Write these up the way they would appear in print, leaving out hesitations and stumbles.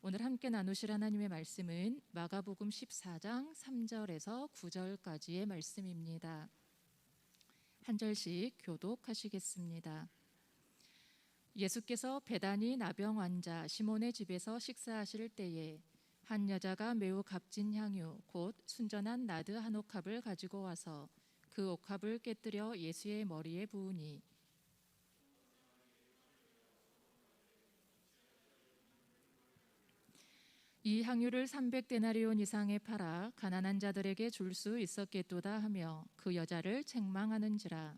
오늘 함께 나누실 하나님의 말씀은 마가복음 14장 3절에서 9절까지의 말씀입니다. 한 절씩 교독하시겠습니다. 예수께서 베다니 나병 환자 시몬의 집에서 식사하실 때에 한 여자가 매우 값진 향유 곧 순전한 나드 한 옥합을 가지고 와서 그 옥합을 깨뜨려 예수의 머리에 부으니 이 향유를 300데나리온 이상에 팔아 가난한 자들에게 줄 수 있었겠도다 하며 그 여자를 책망하는지라.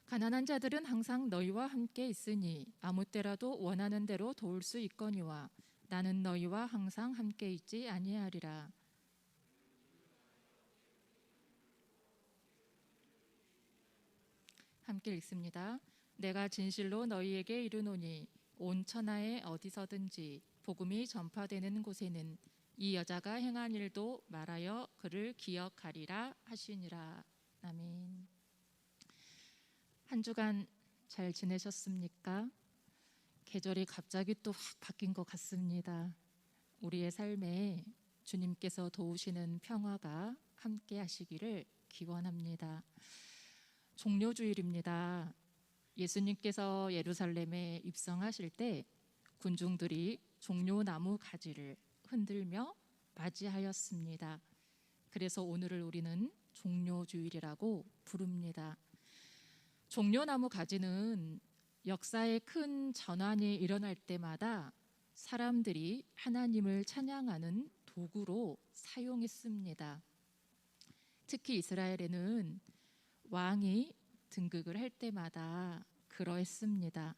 가난한 자들은 항상 너희와 함께 있으니 아무 때라도 원하는 대로 도울 수 있거니와 나는 너희와 항상 함께 있지 아니하리라. 함께 읽습니다. 내가 진실로 너희에게 이르노니 온 천하에 어디서든지 복음이 전파되는 곳에는 이 여자가 행한 일도 말하여 그를 기억하리라 하시니라. 아멘. 한 주간 잘 지내셨습니까? 계절이 갑자기 또 확 바뀐 것 같습니다. 우리의 삶에 주님께서 도우시는 평화가 함께 하시기를 기원합니다. 종료주일입니다. 예수님께서 예루살렘에 입성하실 때 군중들이 종려나무 가지를 흔들며 맞이하였습니다. 그래서 오늘을 우리는 종료주일이라고 부릅니다. 종려나무 가지는 역사에 큰 전환이 일어날 때마다 사람들이 하나님을 찬양하는 도구로 사용했습니다. 특히 이스라엘에는 왕이 등극을 할 때마다 그러했습니다.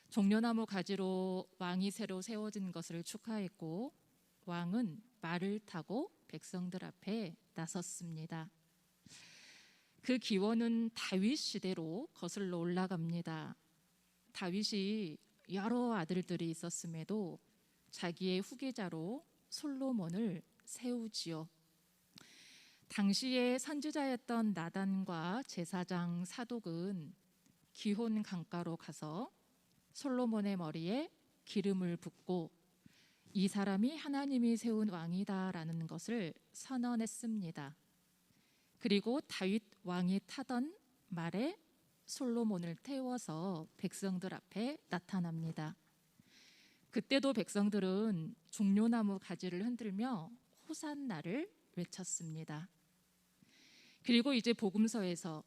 종려나무 가지로 왕이 새로 세워진 것을 축하했고 왕은 말을 타고 백성들 앞에 나섰습니다. 그 기원은 다윗 시대로 거슬러 올라갑니다. 다윗이 여러 아들들이 있었음에도 자기의 후계자로 솔로몬을 세우지요. 당시의 선지자였던 나단과 제사장 사독은 기혼 강가로 가서 솔로몬의 머리에 기름을 붓고 이 사람이 하나님이 세운 왕이다라는 것을 선언했습니다. 그리고 다윗 왕이 타던 말에 솔로몬을 태워서 백성들 앞에 나타납니다. 그때도 백성들은 종려나무 가지를 흔들며 호산나를 외쳤습니다. 그리고 이제 복음서에서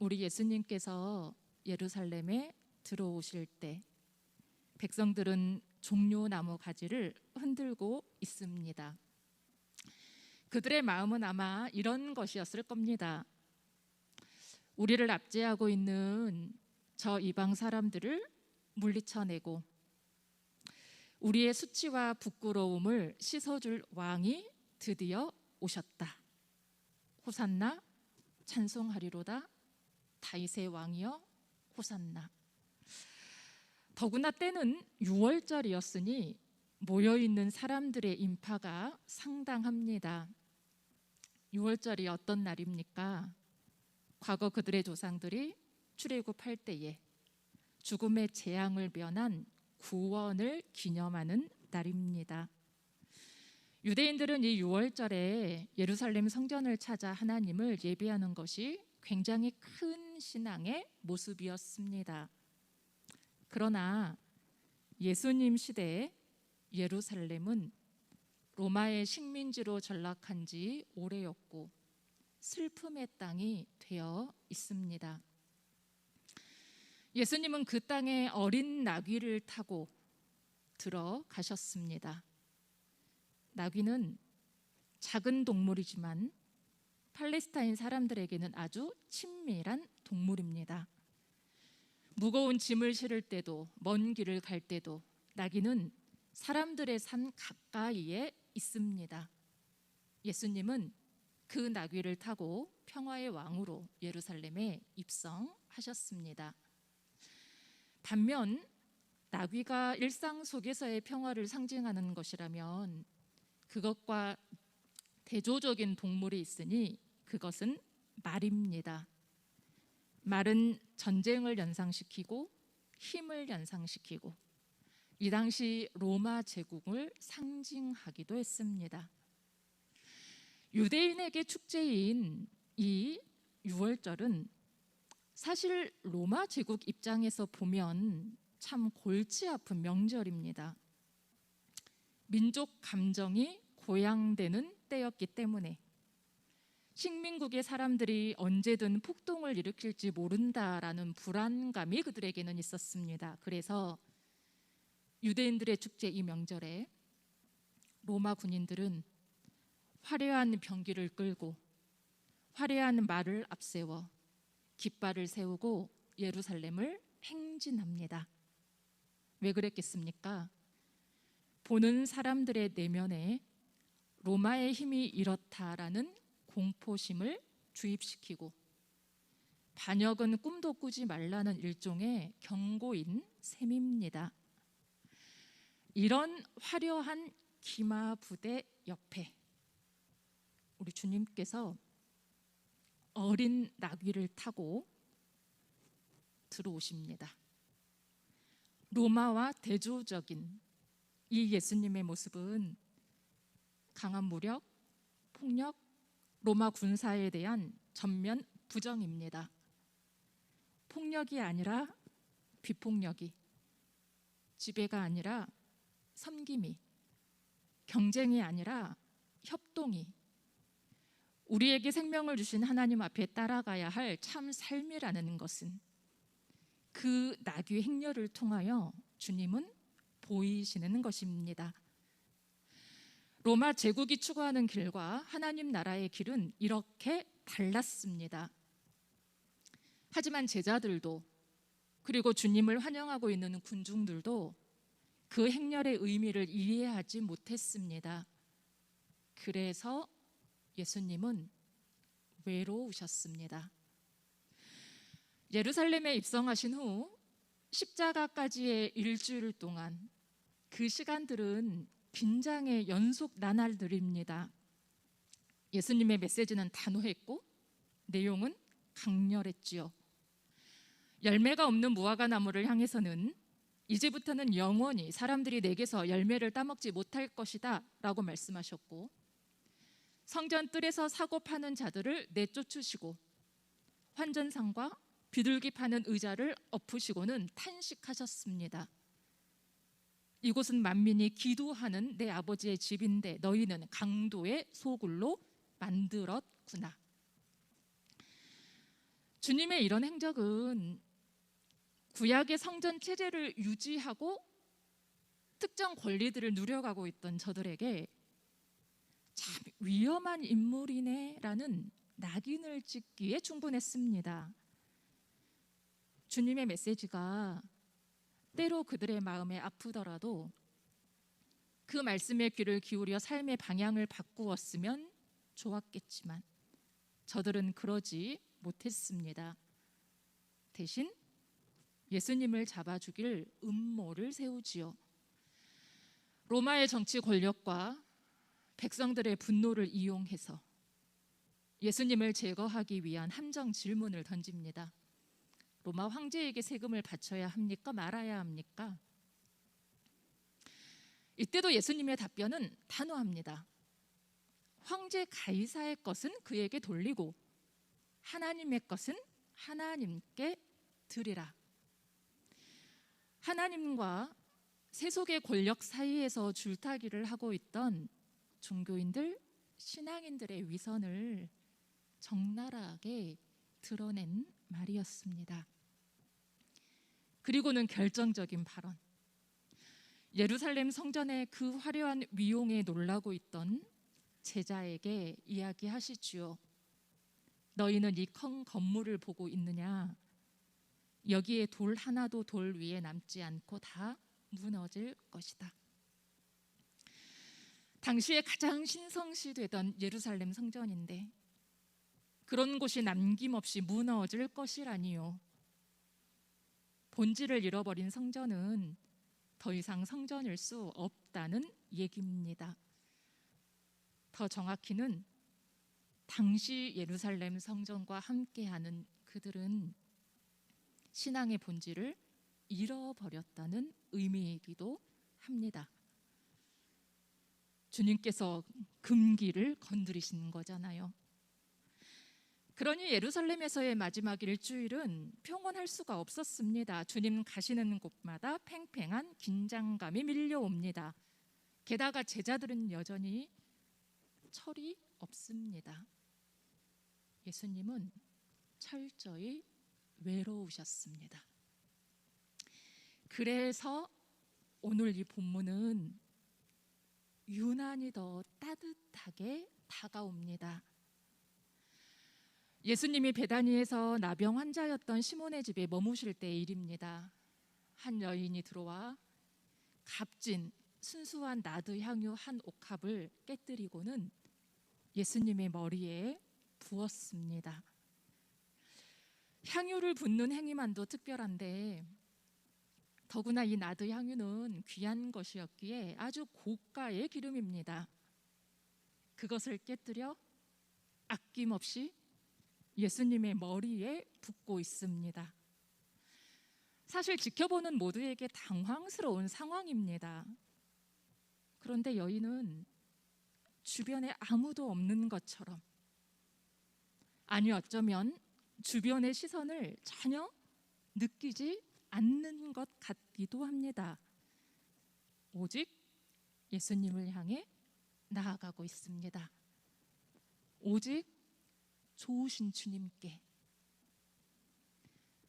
우리 예수님께서 예루살렘에 들어오실 때 백성들은 종려나무 가지를 흔들고 있습니다. 그들의 마음은 아마 이런 것이었을 겁니다. 우리를 압제하고 있는 저 이방 사람들을 물리쳐내고 우리의 수치와 부끄러움을 씻어줄 왕이 드디어 오셨다. 호산나 찬송하리로다. 다윗의 왕이여 호산나. 더구나 때는 6월절이었으니 모여있는 사람들의 인파가 상당합니다. 6월절이 어떤 날입니까? 과거 그들의 조상들이 출애굽할 때에 죽음의 재앙을 면한 구원을 기념하는 날입니다. 유대인들은 이 6월절에 예루살렘 성전을 찾아 하나님을 예배하는 것이 굉장히 큰 신앙의 모습이었습니다. 그러나 예수님 시대에 예루살렘은 로마의 식민지로 전락한 지 오래였고 슬픔의 땅이 되어 있습니다. 예수님은 그 땅에 어린 나귀를 타고 들어가셨습니다. 나귀는 작은 동물이지만 팔레스타인 사람들에게는 아주 친밀한 동물입니다. 무거운 짐을 실을 때도 먼 길을 갈 때도 나귀는 사람들의 산 가까이에 있습니다. 예수님은 그 나귀를 타고 평화의 왕으로 예루살렘에 입성하셨습니다. 반면 나귀가 일상 속에서의 평화를 상징하는 것이라면 그것과 대조적인 동물이 있으니 그것은 말입니다. 말은 전쟁을 연상시키고 힘을 연상시키고 이 당시 로마 제국을 상징하기도 했습니다. 유대인에게 축제인 이 유월절은 사실 로마 제국 입장에서 보면 참 골치 아픈 명절입니다. 민족 감정이 고양되는 때였기 때문에 식민국의 사람들이 언제든 폭동을 일으킬지 모른다라는 불안감이 그들에게는 있었습니다. 그래서 유대인들의 축제 이 명절에 로마 군인들은 화려한 병기를 끌고 화려한 말을 앞세워 깃발을 세우고 예루살렘을 행진합니다. 왜 그랬겠습니까? 보는 사람들의 내면에 로마의 힘이 이렇다라는 공포심을 주입시키고 반역은 꿈도 꾸지 말라는 일종의 경고인 셈입니다. 이런 화려한 기마 부대 옆에 우리 주님께서 어린 나귀를 타고 들어오십니다. 로마와 대조적인 이 예수님의 모습은 강한 무력, 폭력, 로마 군사에 대한 전면 부정입니다. 폭력이 아니라 비폭력이, 지배가 아니라 섬김이, 경쟁이 아니라 협동이, 우리에게 생명을 주신 하나님 앞에 따라가야 할 참 삶이라는 것은 그 나귀 행렬을 통하여 주님은 보이시는 것입니다. 로마 제국이 추구하는 길과 하나님 나라의 길은 이렇게 달랐습니다. 하지만 제자들도 그리고 주님을 환영하고 있는 군중들도 그 행렬의 의미를 이해하지 못했습니다. 그래서 예수님은 외로우셨습니다. 예루살렘에 입성하신 후 십자가까지의 일주일 동안 그 시간들은 긴장의 연속 나날들입니다. 예수님의 메시지는 단호했고 내용은 강렬했지요. 열매가 없는 무화과 나무를 향해서는 이제부터는 영원히 사람들이 내게서 열매를 따먹지 못할 것이다 라고 말씀하셨고, 성전 뜰에서 사고 파는 자들을 내쫓으시고 환전상과 비둘기 파는 의자를 엎으시고는 탄식하셨습니다. 이곳은 만민이 기도하는 내 아버지의 집인데 너희는 강도의 소굴로 만들었구나. 주님의 이런 행적은 구약의 성전 체제를 유지하고 특정 권리들을 누려가고 있던 저들에게 참 위험한 인물이네라는 낙인을 찍기에 충분했습니다. 주님의 메시지가 때로 그들의 마음에 아프더라도 그 말씀에 귀를 기울여 삶의 방향을 바꾸었으면 좋았겠지만 저들은 그러지 못했습니다. 대신 예수님을 잡아주길 음모를 세우지요. 로마의 정치 권력과 백성들의 분노를 이용해서 예수님을 제거하기 위한 함정 질문을 던집니다. 로마 황제에게 세금을 바쳐야 합니까? 말아야 합니까? 이때도 예수님의 답변은 단호합니다. 황제 가이사의 것은 그에게 돌리고 하나님의 것은 하나님께 드리라. 하나님과 세속의 권력 사이에서 줄타기를 하고 있던 종교인들, 신앙인들의 위선을 적나라하게 드러낸 말이었습니다. 그리고는 결정적인 발언. 예루살렘 성전의 그 화려한 위용에 놀라고 있던 제자에게 이야기하시지요. 너희는 이 큰 건물을 보고 있느냐? 여기에 돌 하나도 돌 위에 남지 않고 다 무너질 것이다. 당시에 가장 신성시되던 예루살렘 성전인데 그런 곳이 남김없이 무너질 것이라니요. 본질을 잃어버린 성전은 더 이상 성전일 수 없다는 얘기입니다. 더 정확히는 당시 예루살렘 성전과 함께하는 그들은 신앙의 본질을 잃어버렸다는 의미이기도 합니다. 주님께서 금기를 건드리신 거잖아요. 그러니 예루살렘에서의 마지막 일주일은 평온할 수가 없었습니다. 주님 가시는 곳마다 팽팽한 긴장감이 밀려옵니다. 게다가 제자들은 여전히 철이 없습니다. 예수님은 철저히 외로우셨습니다. 그래서 오늘 이 본문은 유난히 더 따뜻하게 다가옵니다. 예수님이 베다니에서 나병 환자였던 시몬의 집에 머무실 때의 일입니다. 한 여인이 들어와 값진 순수한 나드 향유 한 옥합을 깨뜨리고는 예수님의 머리에 부었습니다. 향유를 붓는 행위만도 특별한데 더구나 이 나드 향유는 귀한 것이었기에 아주 고가의 기름입니다. 그것을 깨뜨려 아낌없이 예수님의 머리에 붓고 있습니다. 사실 지켜보는 모두에게 당황스러운 상황입니다. 그런데 여인은 주변에 아무도 없는 것처럼, 아니 어쩌면 주변의 시선을 전혀 느끼지 않는 것 같기도 합니다. 오직 예수님을 향해 나아가고 있습니다. 오직 좋으신 주님께,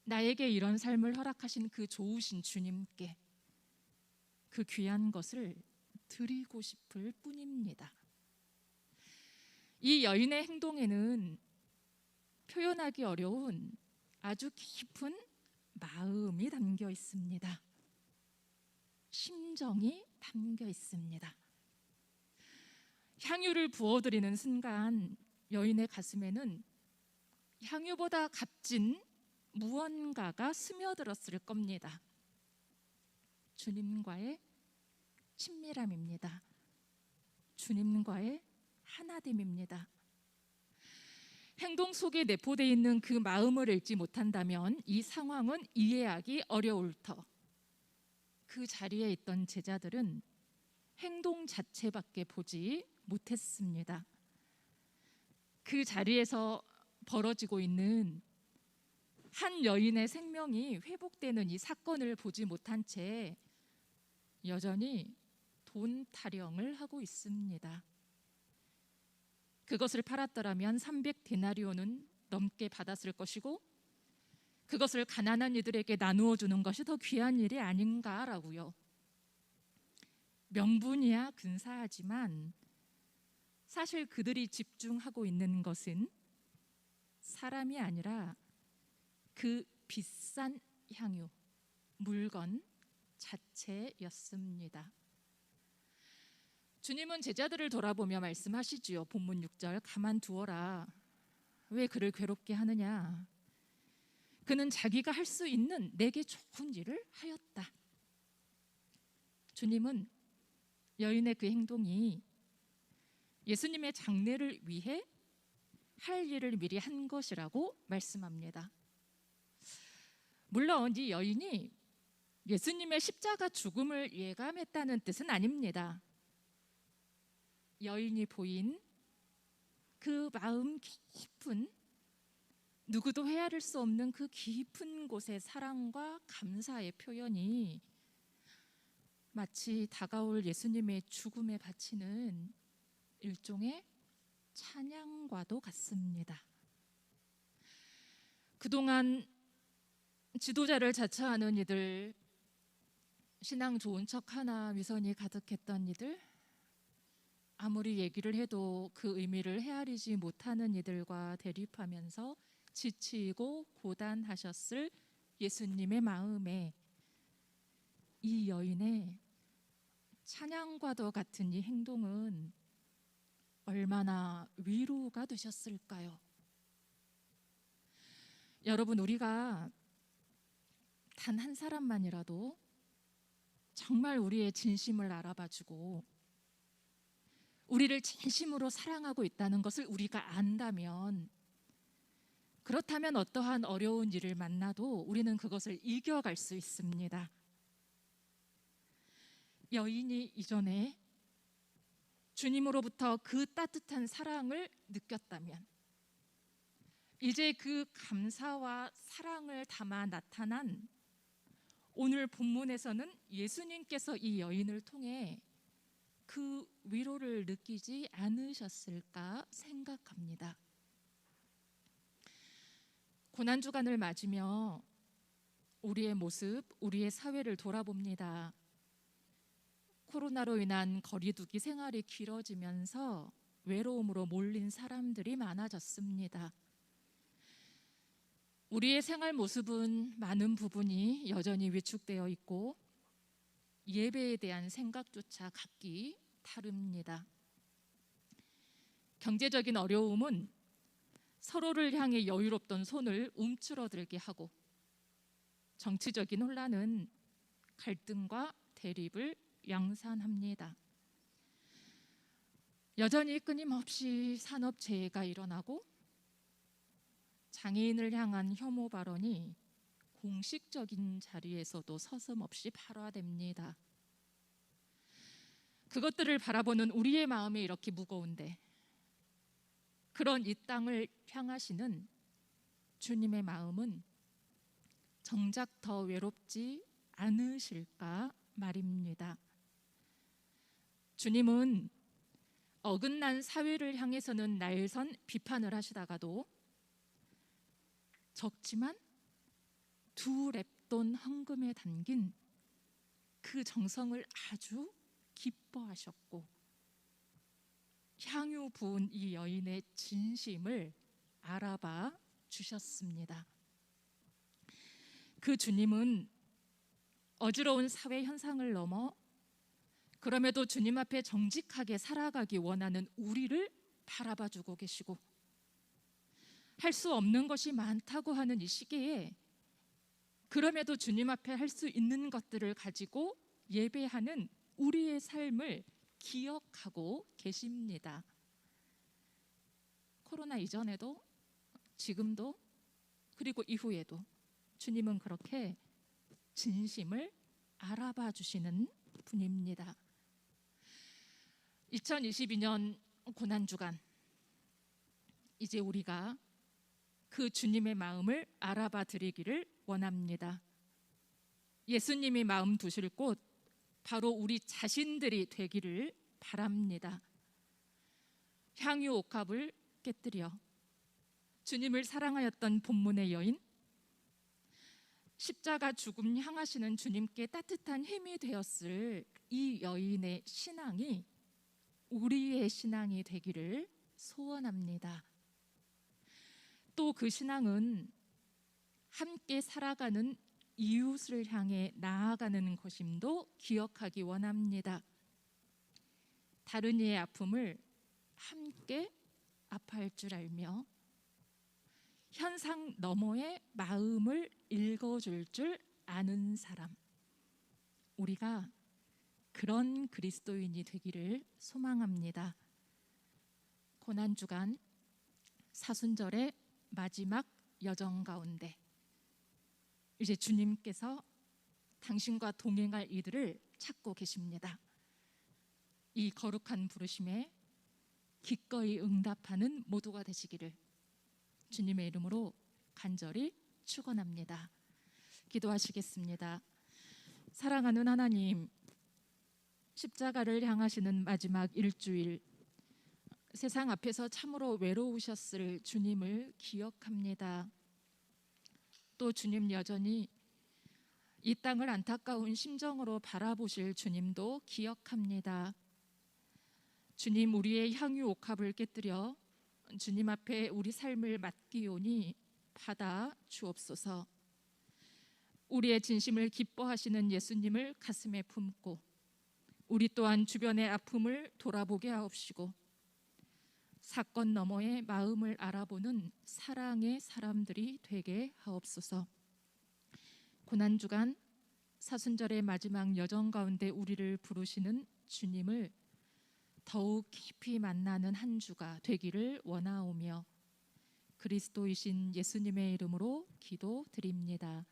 나에게 이런 삶을 허락하신 그 좋으신 주님께 그 귀한 것을 드리고 싶을 뿐입니다. 이 여인의 행동에는 표현하기 어려운 아주 깊은 마음이 담겨 있습니다. 심정이 담겨 있습니다. 향유를 부어드리는 순간 여인의 가슴에는 향유보다 값진 무언가가 스며들었을 겁니다. 주님과의 친밀함입니다. 주님과의 하나됨입니다. 행동 속에 내포되어 있는 그 마음을 읽지 못한다면 이 상황은 이해하기 어려울 터. 그 자리에 있던 제자들은 행동 자체밖에 보지 못했습니다. 그 자리에서 벌어지고 있는 한 여인의 생명이 회복되는 이 사건을 보지 못한 채 여전히 돈 타령을 하고 있습니다. 그것을 팔았더라면 300데나리온은 넘게 받았을 것이고 그것을 가난한 이들에게 나누어 주는 것이 더 귀한 일이 아닌가라고요. 명분이야 근사하지만 사실 그들이 집중하고 있는 것은 사람이 아니라 그 비싼 향유, 물건 자체였습니다. 주님은 제자들을 돌아보며 말씀하시지요. 본문 6절, 가만두어라. 왜 그를 괴롭게 하느냐. 그는 자기가 할 수 있는 내게 좋은 일을 하였다. 주님은 여인의 그 행동이 예수님의 장례를 위해 할 일을 미리 한 것이라고 말씀합니다. 물론 이 여인이 예수님의 십자가 죽음을 예감했다는 뜻은 아닙니다. 여인이 보인 그 마음 깊은, 누구도 헤아릴 수 없는 그 깊은 곳의 사랑과 감사의 표현이 마치 다가올 예수님의 죽음에 바치는 일종의 찬양과도 같습니다. 그동안 지도자를 자처하는 이들, 신앙 좋은 척하나 위선이 가득했던 이들, 아무리 얘기를 해도 그 의미를 헤아리지 못하는 이들과 대립하면서 지치고 고단하셨을 예수님의 마음에 이 여인의 찬양과도 같은 이 행동은 얼마나 위로가 되셨을까요? 여러분, 우리가 단 한 사람만이라도 정말 우리의 진심을 알아봐주고 우리를 진심으로 사랑하고 있다는 것을 우리가 안다면, 그렇다면 어떠한 어려운 일을 만나도 우리는 그것을 이겨갈 수 있습니다. 여인이 이전에 주님으로부터 그 따뜻한 사랑을 느꼈다면, 이제 그 감사와 사랑을 담아 나타난 오늘 본문에서는 예수님께서 이 여인을 통해 그 위로를 느끼지 않으셨을까 생각합니다. 고난주간을 맞으며 우리의 모습, 우리의 사회를 돌아봅니다. 코로나로 인한 거리두기 생활이 길어지면서 외로움으로 몰린 사람들이 많아졌습니다. 우리의 생활 모습은 많은 부분이 여전히 위축되어 있고 예배에 대한 생각조차 각기 다릅니다. 경제적인 어려움은 서로를 향해 여유롭던 손을 움츠러들게 하고, 정치적인 혼란은 갈등과 대립을 양산합니다. 여전히 끊임없이 산업재해가 일어나고 장애인을 향한 혐오 발언이 공식적인 자리에서도 서슴없이 발화됩니다. 그것들을 바라보는 우리의 마음이 이렇게 무거운데, 그런 이 땅을 향하시는 주님의 마음은 정작 더 외롭지 않으실까 말입니다. 주님은 어긋난 사회를 향해서는 날선 비판을 하시다가도 적지만 두 렙돈 헌금에 담긴 그 정성을 아주 기뻐하셨고, 향유 부은 이 여인의 진심을 알아봐 주셨습니다. 그 주님은 어지러운 사회 현상을 넘어 그럼에도 주님 앞에 정직하게 살아가기 원하는 우리를 바라봐 주고 계시고, 할 수 없는 것이 많다고 하는 이 시기에 그럼에도 주님 앞에 할 수 있는 것들을 가지고 예배하는 우리의 삶을 기억하고 계십니다. 코로나 이전에도, 지금도, 그리고 이후에도 주님은 그렇게 진심을 알아봐 주시는 분입니다. 2022년 고난주간, 이제 우리가 그 주님의 마음을 알아봐 드리기를 원합니다. 예수님이 마음 두실 곳, 바로 우리 자신들이 되기를 바랍니다. 향유 옥합을 깨뜨려 주님을 사랑하였던 본문의 여인, 십자가 죽음 향하시는 주님께 따뜻한 힘이 되었을 이 여인의 신앙이 우리의 신앙이 되기를 소원합니다. 또 그 신앙은 함께 살아가는 이웃을 향해 나아가는 것임도 기억하기 원합니다. 다른 이의 아픔을 함께 아파할 줄 알며 현상 너머의 마음을 읽어줄 줄 아는 사람, 우리가 그런 그리스도인이 되기를 소망합니다. 고난주간 사순절의 마지막 여정 가운데 이제 주님께서 당신과 동행할 이들을 찾고 계십니다. 이 거룩한 부르심에 기꺼이 응답하는 모두가 되시기를 주님의 이름으로 간절히 축원합니다. 기도하시겠습니다. 사랑하는 하나님, 십자가를 향하시는 마지막 일주일, 세상 앞에서 참으로 외로우셨을 주님을 기억합니다. 또 주님 여전히 이 땅을 안타까운 심정으로 바라보실 주님도 기억합니다. 주님, 우리의 향유 옥합을 깨뜨려 주님 앞에 우리 삶을 맡기오니 받아 주옵소서. 우리의 진심을 기뻐하시는 예수님을 가슴에 품고 우리 또한 주변의 아픔을 돌아보게 하옵시고, 사건 너머의 마음을 알아보는 사랑의 사람들이 되게 하옵소서. 고난주간 사순절의 마지막 여정 가운데 우리를 부르시는 주님을 더욱 깊이 만나는 한 주가 되기를 원하오며 그리스도이신 예수님의 이름으로 기도드립니다.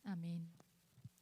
아멘.